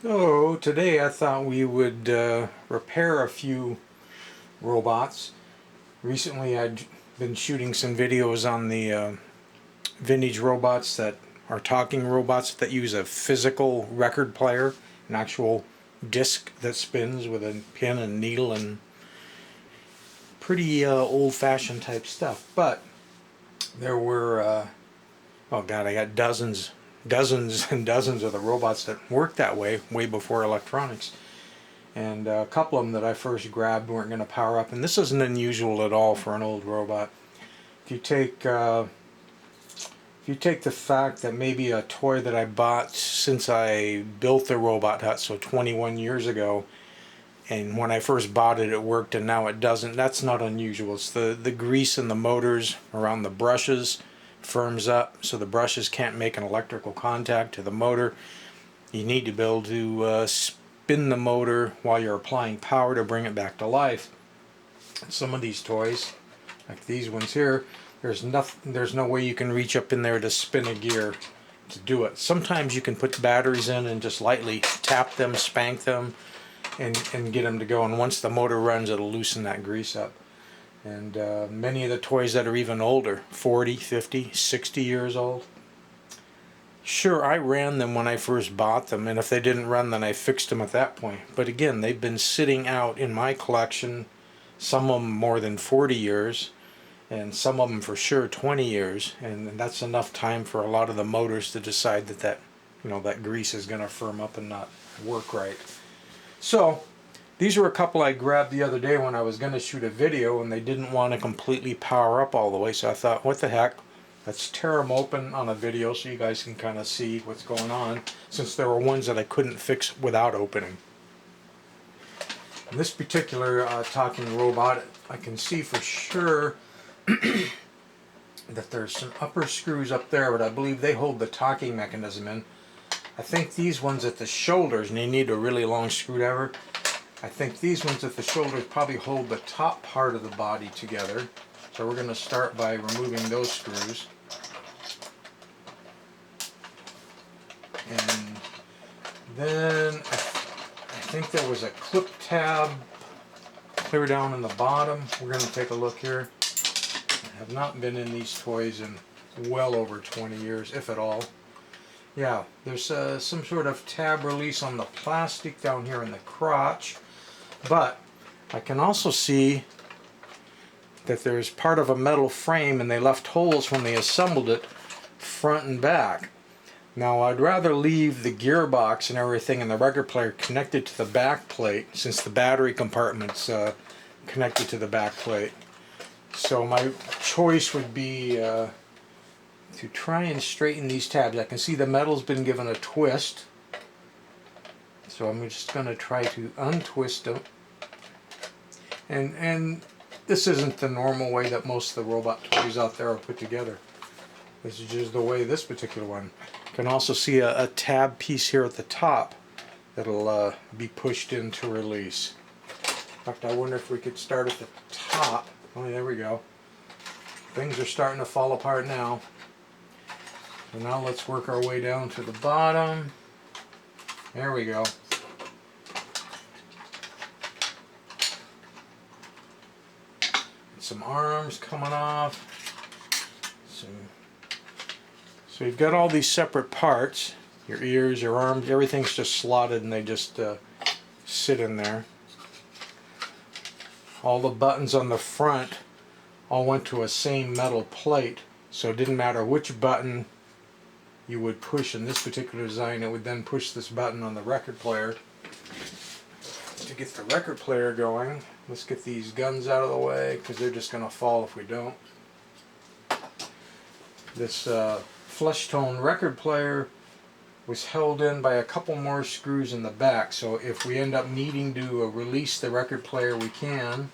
So today I thought we would repair a few robots. Recently I'd been shooting some videos on the vintage robots that are talking robots that use a physical record player, an actual disc that spins with a pin and needle, and pretty old-fashioned type stuff. But there were oh god, I got dozens and dozens of the robots that worked that way before electronics. And a couple of them that I first grabbed weren't going to power up. And this isn't unusual at all for an old robot. If you take the fact that maybe a toy that I bought since I built the robot hut, so 21 years ago, and when I first bought it, it worked, and now it doesn't. That's not unusual. It's the grease in the motors around the brushes firms up, so the brushes can't make an electrical contact to the motor. You need to be able to spin the motor while you're applying power to bring it back to life. Some of these toys, like these ones here, there's no way you can reach up in there to spin a gear to do it. Sometimes you can put batteries in and just lightly tap them, spank them, and get them to go. And once the motor runs, it'll loosen that grease up. And many of the toys that are even older, 40, 50, 60 years old, sure, I ran them when I first bought them, and if they didn't run, then I fixed them at that point. But again, they've been sitting out in my collection, some of them more than 40 years, and some of them for sure 20 years, and that's enough time for a lot of the motors to decide that grease is going to firm up and not work right. So these were a couple I grabbed the other day when I was going to shoot a video, and they didn't want to completely power up all the way, so I thought, what the heck, let's tear them open on a video so you guys can kind of see what's going on, since there were ones that I couldn't fix without opening. In this particular talking robot, I can see for sure that there's some upper screws up there, but I believe they hold the talking mechanism in. I think these ones at the shoulders, and they need a really long screwdriver, I think these ones at the shoulders probably hold the top part of the body together. So we're going to start by removing those screws. And then I think there was a clip tab clear down in the bottom. We're going to take a look here. I have not been in these toys in well over 20 years, if at all. Yeah, there's some sort of tab release on the plastic down here in the crotch, but I can also see that there's part of a metal frame, and they left holes when they assembled it front and back. Now I'd rather leave the gearbox and everything and the record player connected to the back plate, since the battery compartment's connected to the back plate. So my choice would be to try and straighten these tabs. I can see the metal's been given a twist, so I'm just going to try to untwist them. And this isn't the normal way that most of the robot toys out there are put together. This is just the way this particular one. You can also see a tab piece here at the top that'll be pushed in to release. In fact, I wonder if we could start at the top. Oh, there we go. Things are starting to fall apart now. So now let's work our way down to the bottom. There we go. Some arms coming off. So you've got all these separate parts. Your ears, your arms, everything's just slotted, and they just sit in there. All the buttons on the front all went to a same metal plate, so it didn't matter which button you would push in this particular design. It would then push this button on the record player to get the record player going. Let's get these guns out of the way, because they're just going to fall if we don't. This flesh tone record player was held in by a couple more screws in the back, so if we end up needing to release the record player, we can.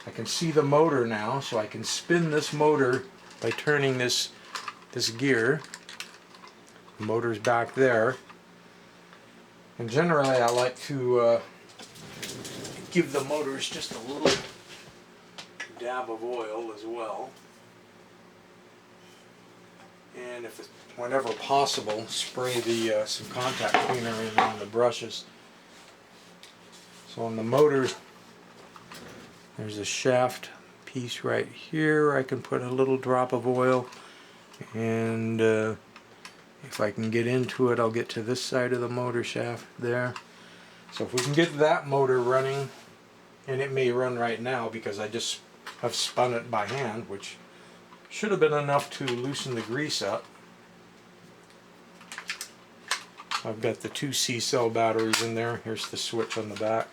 I can see the motor now, so I can spin this motor by turning this gear. The motor's back there. And generally I like to give the motors just a little dab of oil as well. And if whenever possible, spray the some contact cleaner in on the brushes. So on the motor, there's a shaft piece right here. I can put a little drop of oil, and if I can get into it, I'll get to this side of the motor shaft there. So if we can get that motor running, and it may run right now because I just have spun it by hand, which should have been enough to loosen the grease up. I've got the 2 C-cell batteries in there. Here's the switch on the back.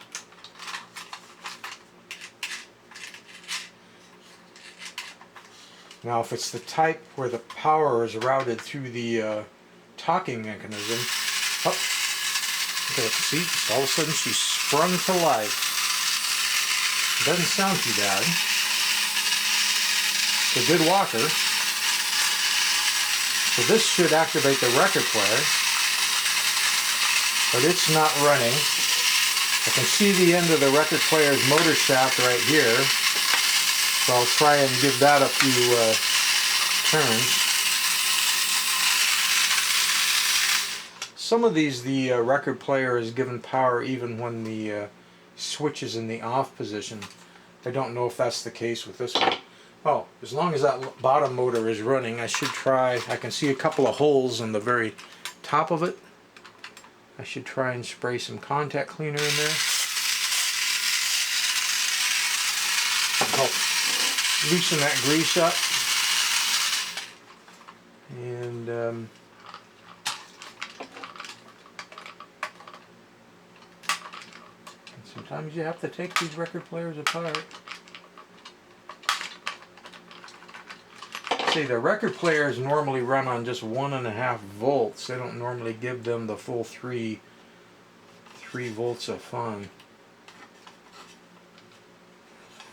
Now if it's the type where the power is routed through the talking mechanism, oh, look at it, see, all of a sudden she sprung to life. Doesn't sound too bad. It's a good walker. So this should activate the record player, but it's not running. I can see the end of the record player's motor shaft right here, so I'll try and give that a few turns. Some of these, the record player is given power even when the switch is in the off position. I don't know if that's the case with this one. Oh, as long as that bottom motor is running, I should try. I can see a couple of holes on the very top of it. I should try and spray some contact cleaner in there. Help loosen that grease up. And sometimes you have to take these record players apart. See, the record players normally run on just 1.5 volts. They don't normally give them the full 3 volts of fun.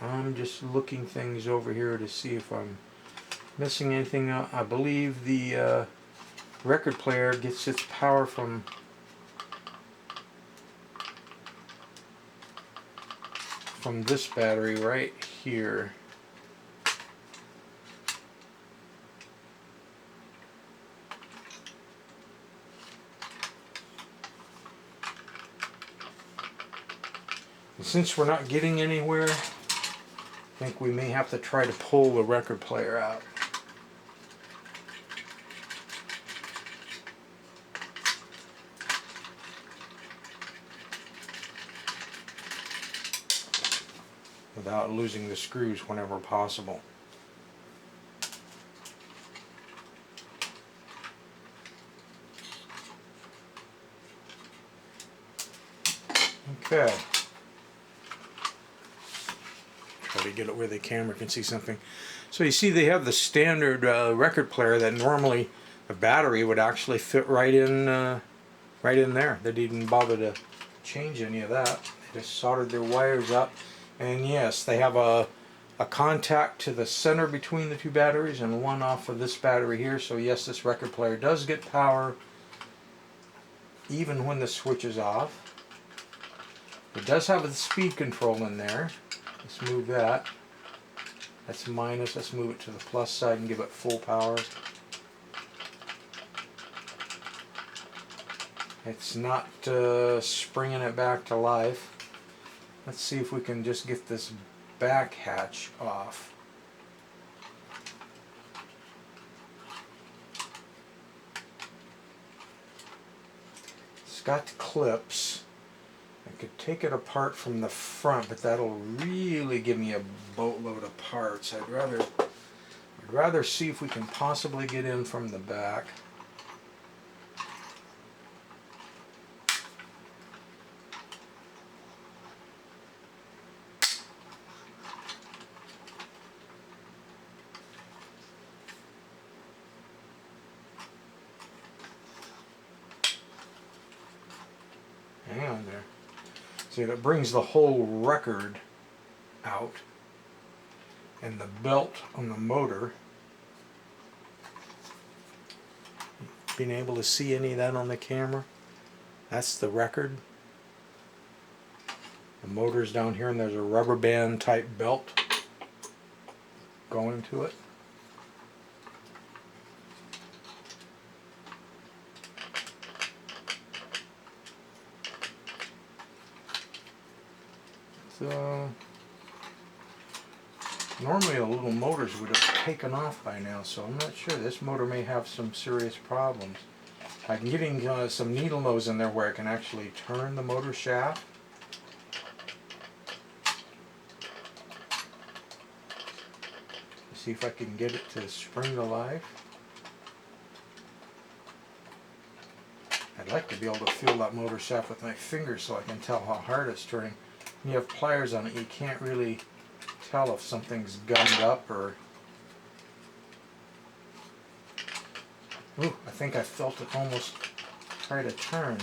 I'm just looking things over here to see if I'm missing anything. I believe the record player gets its power from this battery right here. And since we're not getting anywhere, I think we may have to try to pull the record player out. Without losing the screws whenever possible. Okay. Try to get it where the camera can see something. So you see they have the standard record player that normally the battery would actually fit right in there. They didn't bother to change any of that. They just soldered their wires up. And yes, they have a contact to the center between the 2 batteries and one off of this battery here. So yes, this record player does get power even when the switch is off. It does have a speed control in there. Let's move that. That's minus. Let's move it to the plus side and give it full power. It's not springing it back to life. Let's see if we can just get this back hatch off. It's got clips. I could take it apart from the front, but that'll really give me a boatload of parts. I'd rather see if we can possibly get in from the back. Hang on there. See, that brings the whole record out, and the belt on the motor. Being able to see any of that on the camera? That's the record. The motor's down here, and there's a rubber band type belt going to it. So normally the little motors would have taken off by now, so I'm not sure. This motor may have some serious problems. I'm getting some needle nose in there where I can actually turn the motor shaft. See if I can get it to spring to life. I'd like to be able to feel that motor shaft with my fingers so I can tell how hard it's turning. When you have pliers on it, you can't really tell if something's gummed up or... Ooh, I think I felt it almost try to turn.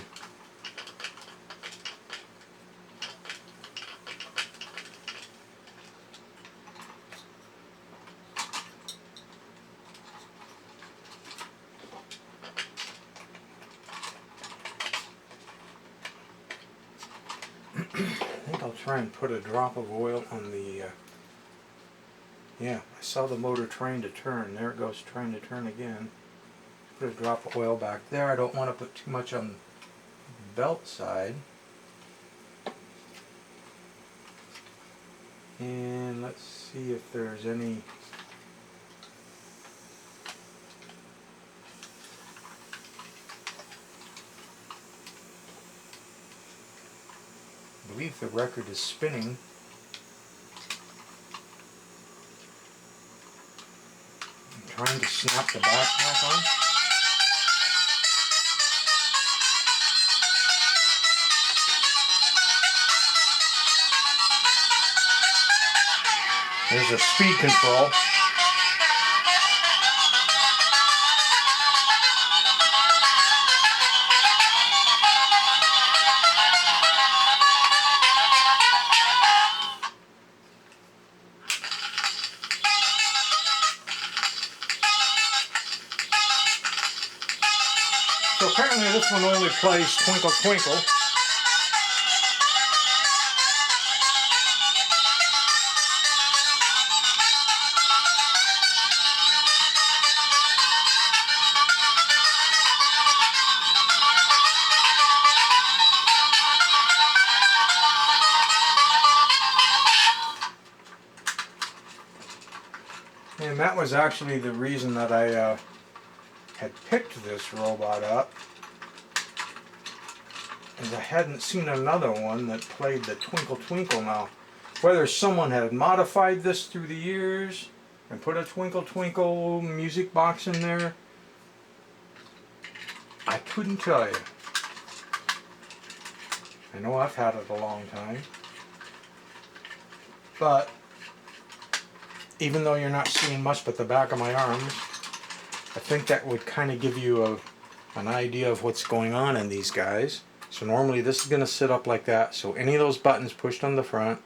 I think I'll try and put a drop of oil on the... yeah, I saw the motor trying to turn. There it goes, trying to turn again. Put a drop of oil back there. I don't want to put too much on the belt side. And let's see if there's any... I believe the record is spinning. I'm trying to snap the back on. There's a speed control. So apparently this one only plays Twinkle Twinkle. And that was actually the reason that I had picked this robot up, as I hadn't seen another one that played the Twinkle Twinkle. Now, whether someone had modified this through the years and put a Twinkle Twinkle music box in there, I couldn't tell you. I know I've had it a long time, but even though you're not seeing much but the back of my arms, I think that would kind of give you an idea of what's going on in these guys. So normally this is going to sit up like that, so any of those buttons pushed on the front.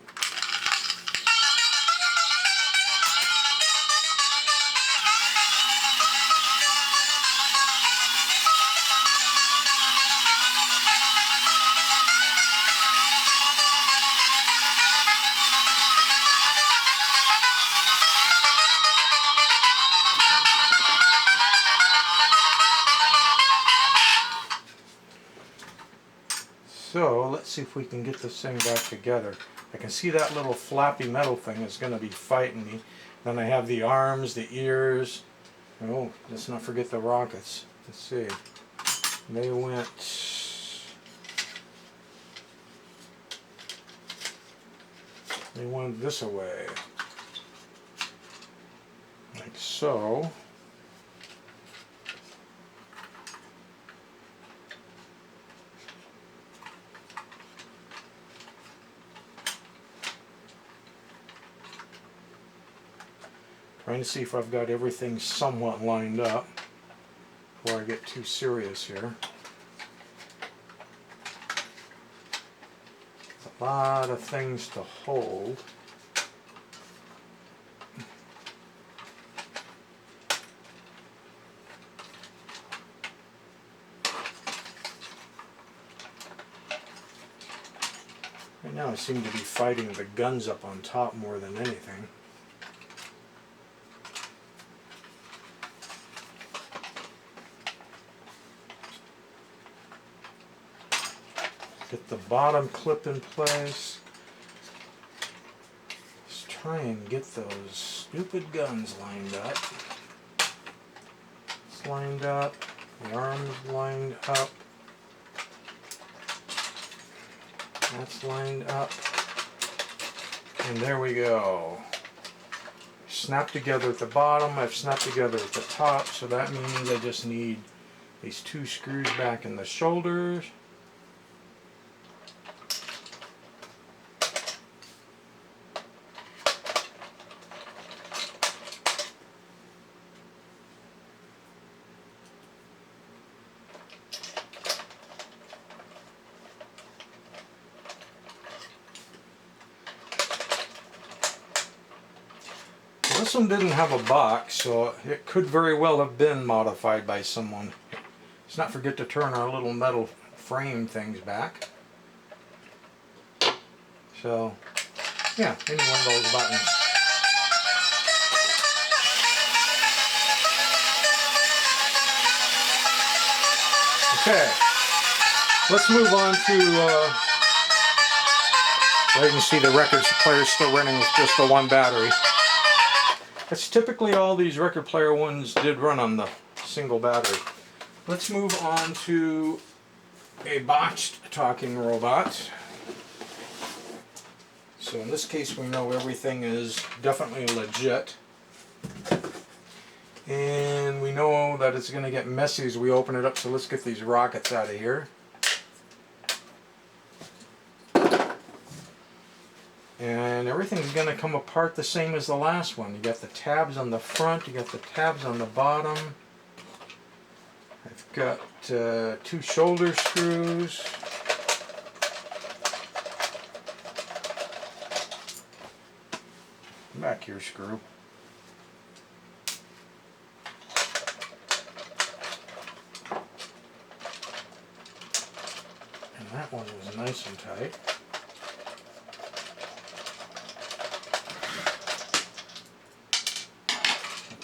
So let's see if we can get this thing back together. I can see that little flappy metal thing is going to be fighting me. Then I have the arms, the ears. Oh, let's not forget the rockets. Let's see. They went... this away. Like so. Trying to see if I've got everything somewhat lined up before I get too serious here. A lot of things to hold. Right now I seem to be fighting the guns up on top more than anything. Get the bottom clip in place. try and get those stupid guns lined up. It's lined up, the arm's lined up, that's lined up, and there we go. Snap together at the bottom, I've snapped together at the top, so that means I just need these 2 screws back in the shoulders. This one didn't have a box, so it could very well have been modified by someone. Let's not forget to turn our little metal frame things back. So, yeah, any one of those buttons. Okay, let's move on to, well, you can see the record player is still running with just the one battery. That's typically all these record player ones did run on the single battery. Let's move on to a botched talking robot. So in this case we know everything is definitely legit. And we know that it's going to get messy as we open it up, so let's get these rockets out of here. And everything's going to come apart the same as the last one. You got the tabs on the front, you got the tabs on the bottom. I've got 2 shoulder screws. Back here, screw. And that one was nice and tight.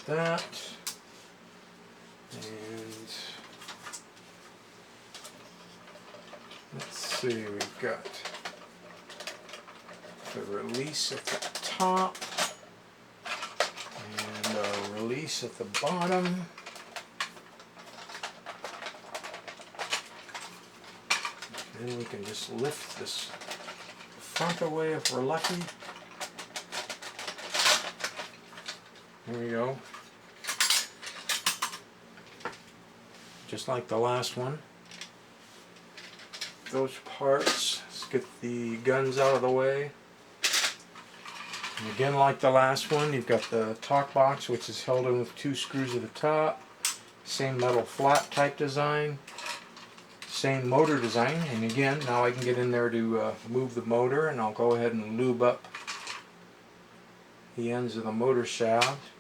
That, and let's see, we've got the release at the top and a release at the bottom. And we can just lift this front away if we're lucky. There we go. Just like the last one. Those parts, let's get the guns out of the way. And again, like the last one, you've got the talk box, which is held in with 2 screws at the top. Same metal flat type design. Same motor design. And again, now I can get in there to move the motor, and I'll go ahead and lube up the ends of the motor shaft.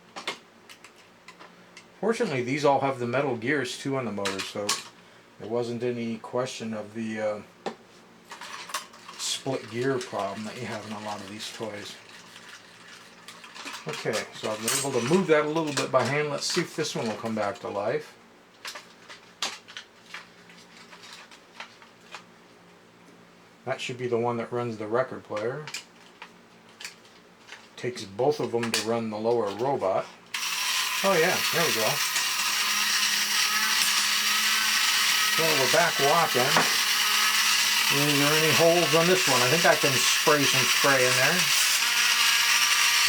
Fortunately, these all have the metal gears too on the motor, so there wasn't any question of the split gear problem that you have in a lot of these toys. Okay, so I've been able to move that a little bit by hand. Let's see if this one will come back to life. That should be the one that runs the record player. Takes both of them to run the lower robot. Oh yeah, there we go. So we're back walking. Is there any holes on this one? I think I can spray some spray in there.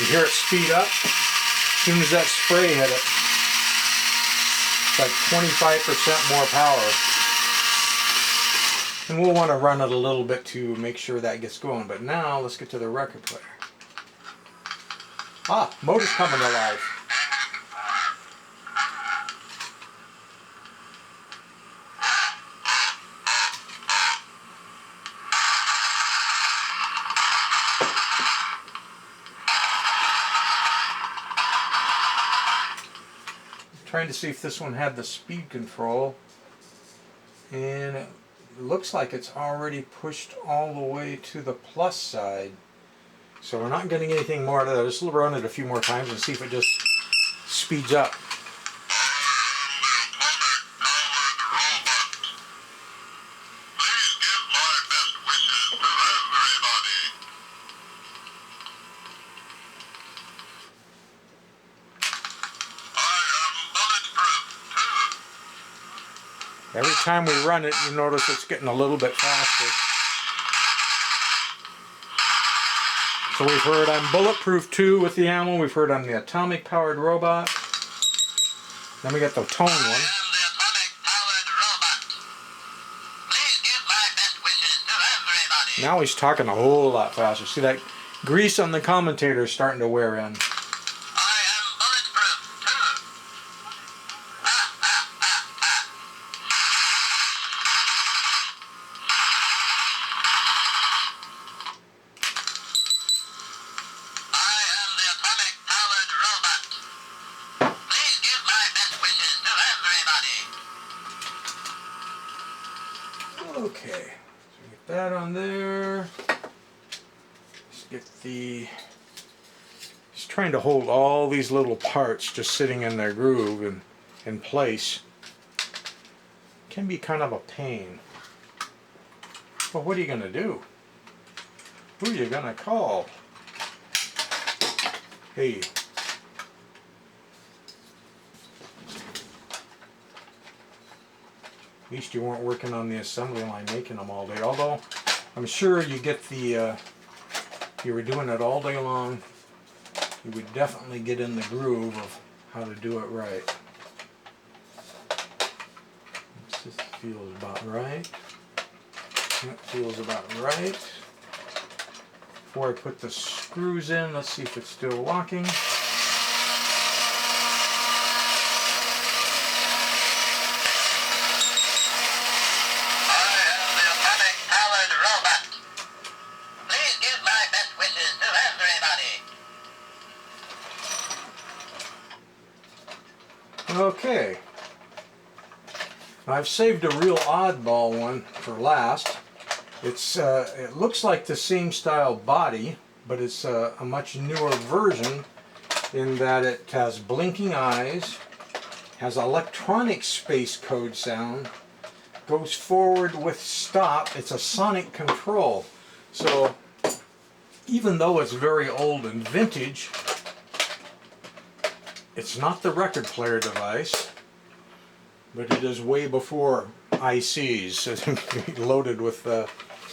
You hear it speed up? As soon as that spray hit it, it's like 25% more power. And we'll want to run it a little bit to make sure that gets going. But now let's get to the record player. Ah, motor's coming to life. Trying to see if this one had the speed control, and it looks like it's already pushed all the way to the plus side, so we're not getting anything more out of that. Just run it a few more times and see if it just speeds up. Every time we run it, you notice it's getting a little bit faster. So we've heard on Bulletproof 2 with the ammo, we've heard on the atomic powered robot. Then we got the tone one. Now he's talking a whole lot faster. See, that grease on the commentator is starting to wear in. Okay, so get that on there. Let's get the... Just trying to hold all these little parts just sitting in their groove and in place. Can be kind of a pain. Well, what are you going to do? Who are you going to call? Hey. At least you weren't working on the assembly line making them all day. Although, I'm sure you get the, if you were doing it all day long, you would definitely get in the groove of how to do it right. This feels about right. That feels about right. Before I put the screws in, let's see if it's still locking. Okay, I've saved a real oddball one for last. It's it looks like the same style body, but it's a much newer version in that it has blinking eyes, has electronic space code sound, goes forward with stop. It's a sonic control. So even though it's very old and vintage, it's not the record player device, but it is way before ICs, loaded with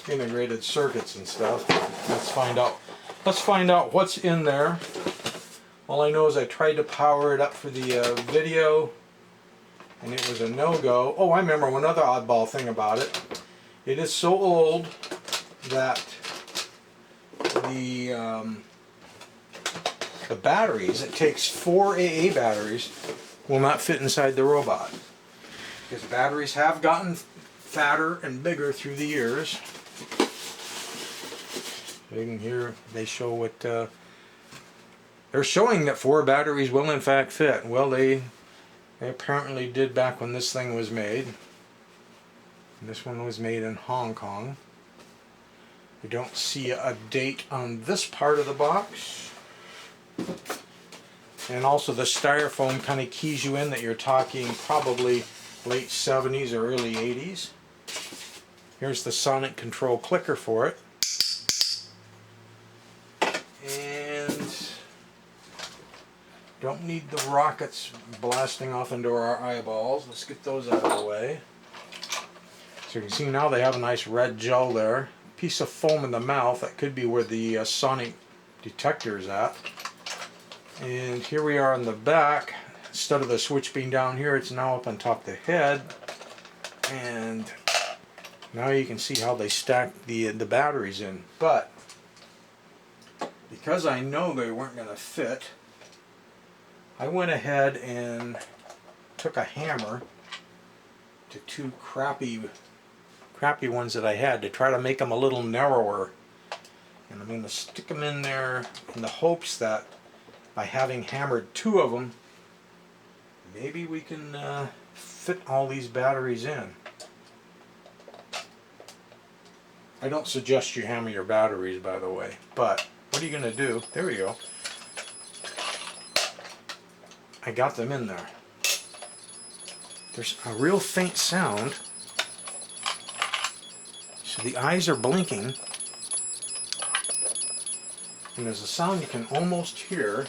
integrated circuits and stuff. Let's find out. Let's find out what's in there. All I know is I tried to power it up for the video, and it was a no-go. Oh, I remember one other oddball thing about it. It is so old that the batteries, it takes 4 AA batteries, will not fit inside the robot. Because batteries have gotten fatter and bigger through the years. You can hear they show what they're showing, that 4 batteries will in fact fit. Well, they apparently did back when this thing was made. And this one was made in Hong Kong. We don't see a date on this part of the box. And also the styrofoam kind of keys you in that you're talking probably late 70s or early 80s. Here's the sonic control clicker for it. And don't need the rockets blasting off into our eyeballs. Let's get those out of the way. So you can see now they have a nice red gel there. Piece of foam in the mouth. That could be where the sonic detector is at. And here we are on the back. Instead of the switch being down here, it's now up on top of the head. And now you can see how they stack the batteries in. But because I know they weren't going to fit, I went ahead and took a hammer to 2 crappy ones that I had to try to make them a little narrower. And I'm going to stick them in there in the hopes that by having hammered 2 of them, maybe we can fit all these batteries in. I don't suggest you hammer your batteries, by the way, but what are you going to do? There we go. I got them in there. There's a real faint sound. So the eyes are blinking. And there's a sound you can almost hear.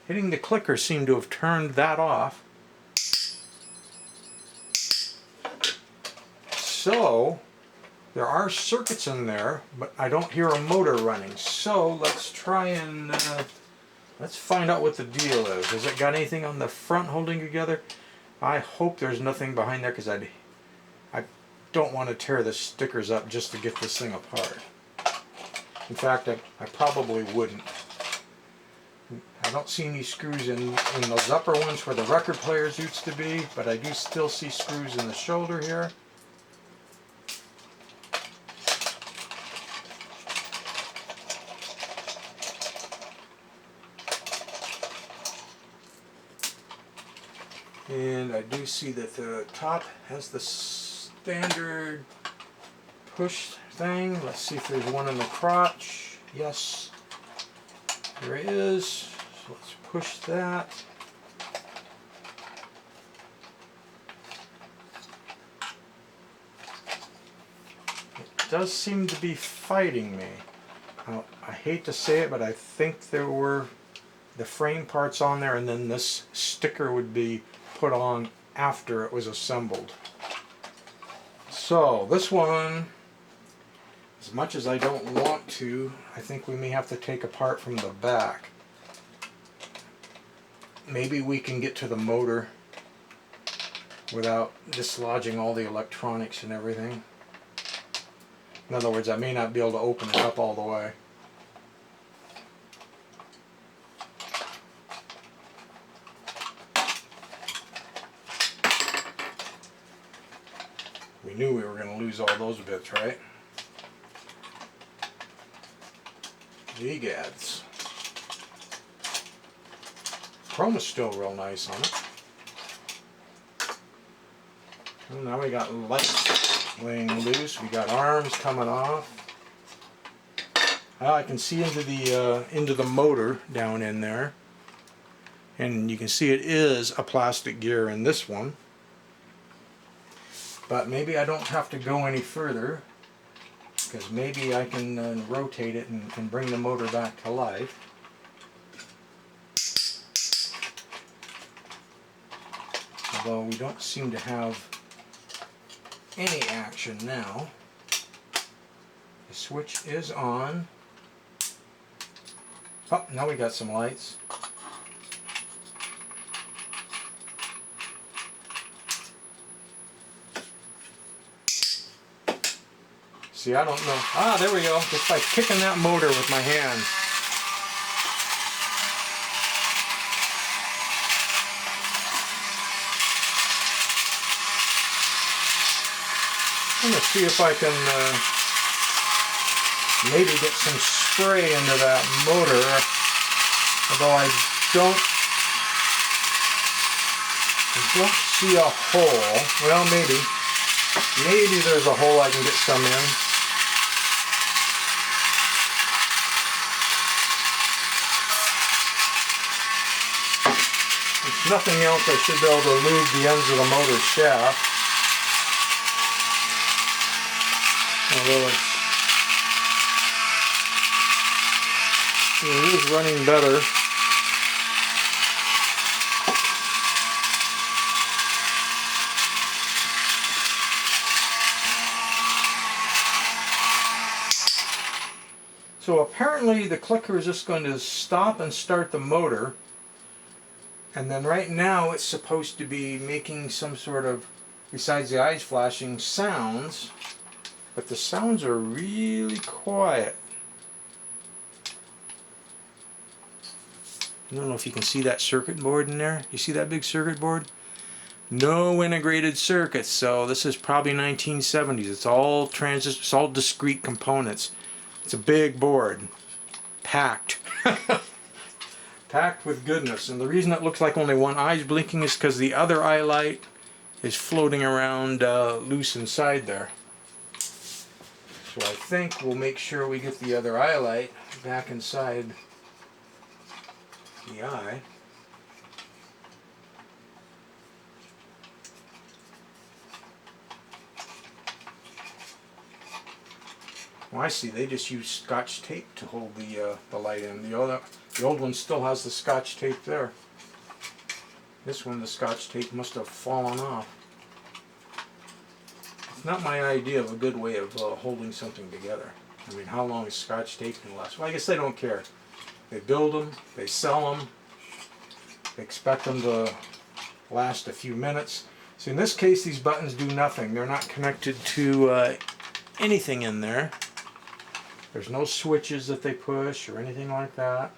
Hitting the clicker seemed to have turned that off. So there are circuits in there, but I don't hear a motor running. So let's try and let's find out what the deal is. Has it got anything on the front holding together? I hope there's nothing behind there, because I don't want to tear the stickers up just to get this thing apart. In fact, I probably wouldn't. I don't see any screws in those upper ones where the record players used to be, but I do still see screws in the shoulder here. And I do see that the top has the standard push thing. Let's see if there's one in the crotch. Yes, there is. So let's push that. It does seem to be fighting me. Now, I hate to say it, but I think there were the frame parts on there, and then this sticker would be put on after it was assembled. So this one, as much as I don't want to, I think we may have to take apart from the back. Maybe we can get to the motor without dislodging all the electronics and everything. In other words, I may not be able to open it up all the way. We knew we were going to lose all those bits, right? Egads. Chrome is still real nice on it. And now we got lights laying loose. We got arms coming off. I can see into the motor down in there, and you can see it is a plastic gear in this one. But maybe I don't have to go any further, because maybe I can rotate it and bring the motor back to life. Although we don't seem to have any action now. The switch is on. Oh, now we got some lights. See, I don't know. Ah, there we go. Just by kicking that motor with my hand. I'm going to see if I can maybe get some spray into that motor. Although I don't see a hole. Well, maybe there's a hole I can get some in. If nothing else, I should be able to lube the ends of the motor shaft. Although it is running better. So apparently the clicker is just going to stop and start the motor, and then right now it's supposed to be making some sort of, besides the eyes flashing, sounds, but the sounds are really quiet. I don't know if you can see that circuit board in there. You see that big circuit board? No integrated circuits, so this is probably 1970s. It's all it's all discrete components. It's a big board, packed, packed with goodness. And the reason it looks like only one eye is blinking is because the other eye light is floating around loose inside there. So I think we'll make sure we get the other eye light back inside the eye. Well, I see. They just use Scotch tape to hold the light in. The old one still has the Scotch tape there. This one, the Scotch tape must have fallen off. I not my idea of a good way of holding something together. I mean, how long is Scotch tape going to last? Well, I guess they don't care. They build them, they sell them, they expect them to last a few minutes. So in this case, these buttons do nothing. They're not connected to anything in there. There's no switches that they push or anything like that.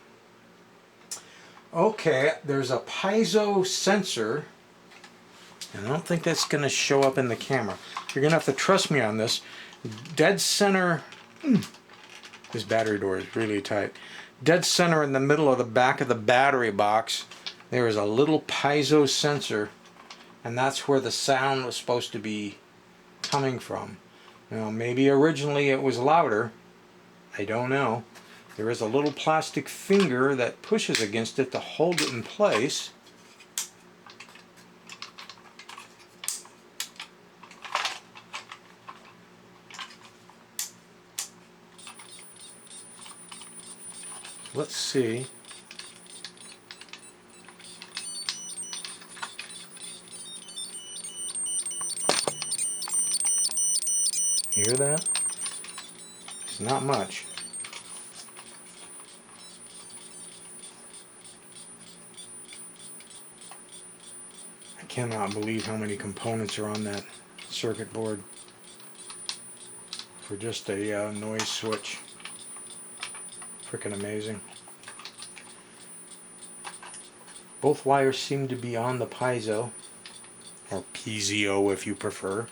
Okay, there's a piezo sensor, and I don't think that's going to show up in the camera. You're going to have to trust me on this. Dead center, this battery door is really tight. Dead center in the middle of the back of the battery box, there is a little piezo sensor, and that's where the sound was supposed to be coming from. Now, maybe originally it was louder. I don't know. There is a little plastic finger that pushes against it to hold it in place. Let's see. Hear that? It's not much. I cannot believe how many components are on that circuit board for just a noise switch. Freaking amazing. Both wires seem to be on the piezo, or piezo if you prefer.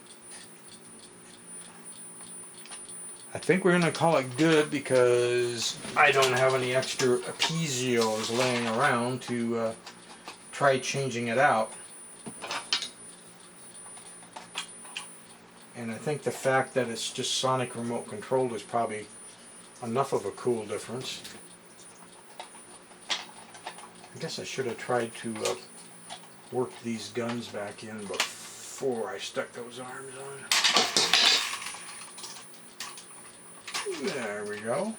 I think we're going to call it good because I don't have any extra piezos laying around to try changing it out. And I think the fact that it's just sonic remote controlled is probably enough of a cool difference. I guess I should have tried to work these guns back in before I stuck those arms on. There we go.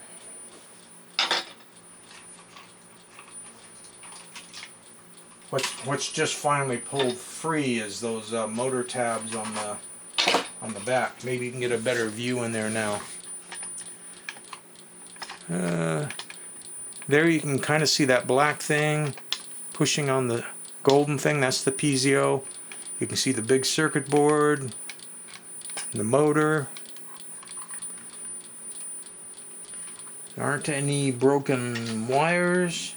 What's just finally pulled free is those motor tabs on the back. Maybe you can get a better view in there now. There you can kind of see that black thing pushing on the golden thing. That's the piezo. You can see the big circuit board, the motor. There aren't any broken wires.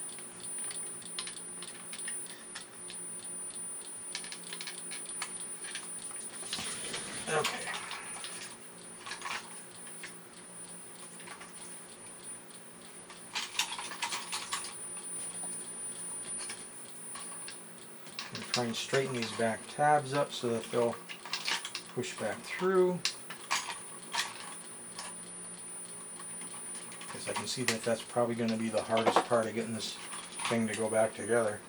Okay. Try and straighten these back tabs up so that they'll push back through. Because I can see that that's probably going to be the hardest part of getting this thing to go back together.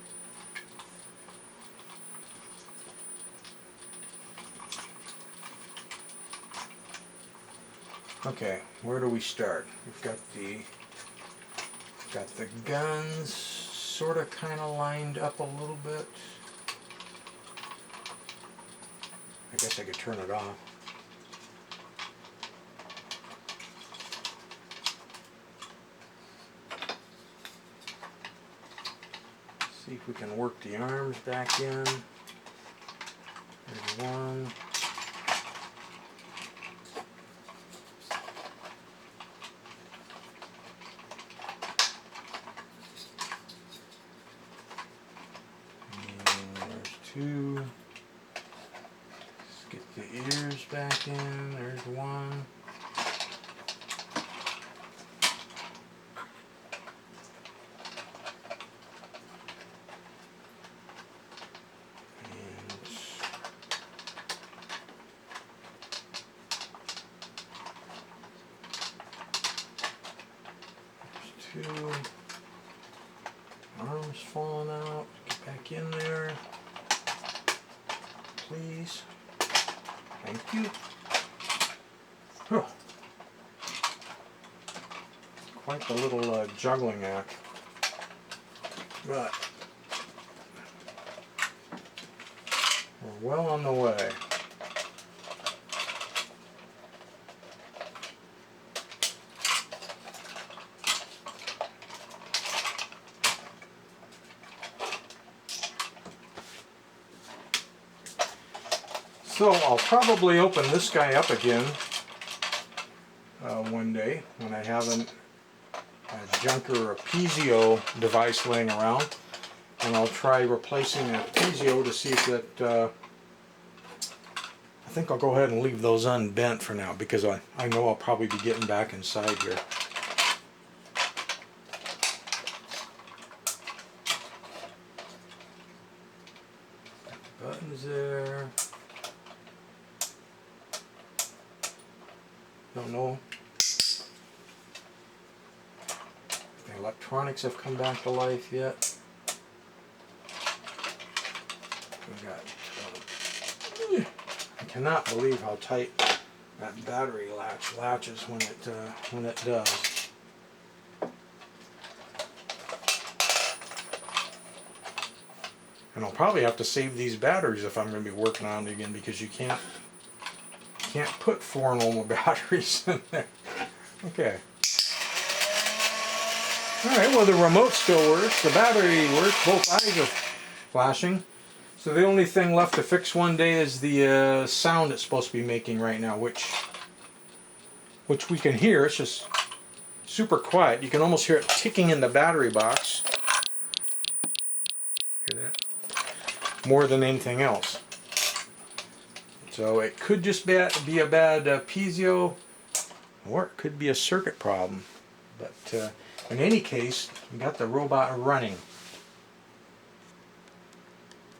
Okay, where do we start? We've got the guns sort of kind of lined up a little bit. I guess I could turn it off. See if we can work the arms back in. There's one. And there's two. Get the ears back in. There's one. And there's two. Arms falling out. Get back in there. Please. Thank you. Huh. Quite the little juggling act. But we're well on the way. So I'll probably open this guy up again one day when I have a junker or a piezo device laying around, and I'll try replacing that piezo to see if that. I think I'll go ahead and leave those unbent for now because I know I'll probably be getting back inside here. Buttons there. Don't know. The electronics have come back to life yet. We got. I cannot believe how tight that battery latches when it does. And I'll probably have to save these batteries if I'm going to be working on it again, because you can't put 4 normal batteries in there. Okay. Alright, well the remote still works, the battery works, both eyes are flashing. So the only thing left to fix one day is the sound it's supposed to be making right now, which we can hear. It's just super quiet. You can almost hear it ticking in the battery box. Hear that? More than anything else. So it could just be a bad piezo, or it could be a circuit problem. But in any case, we got the robot running.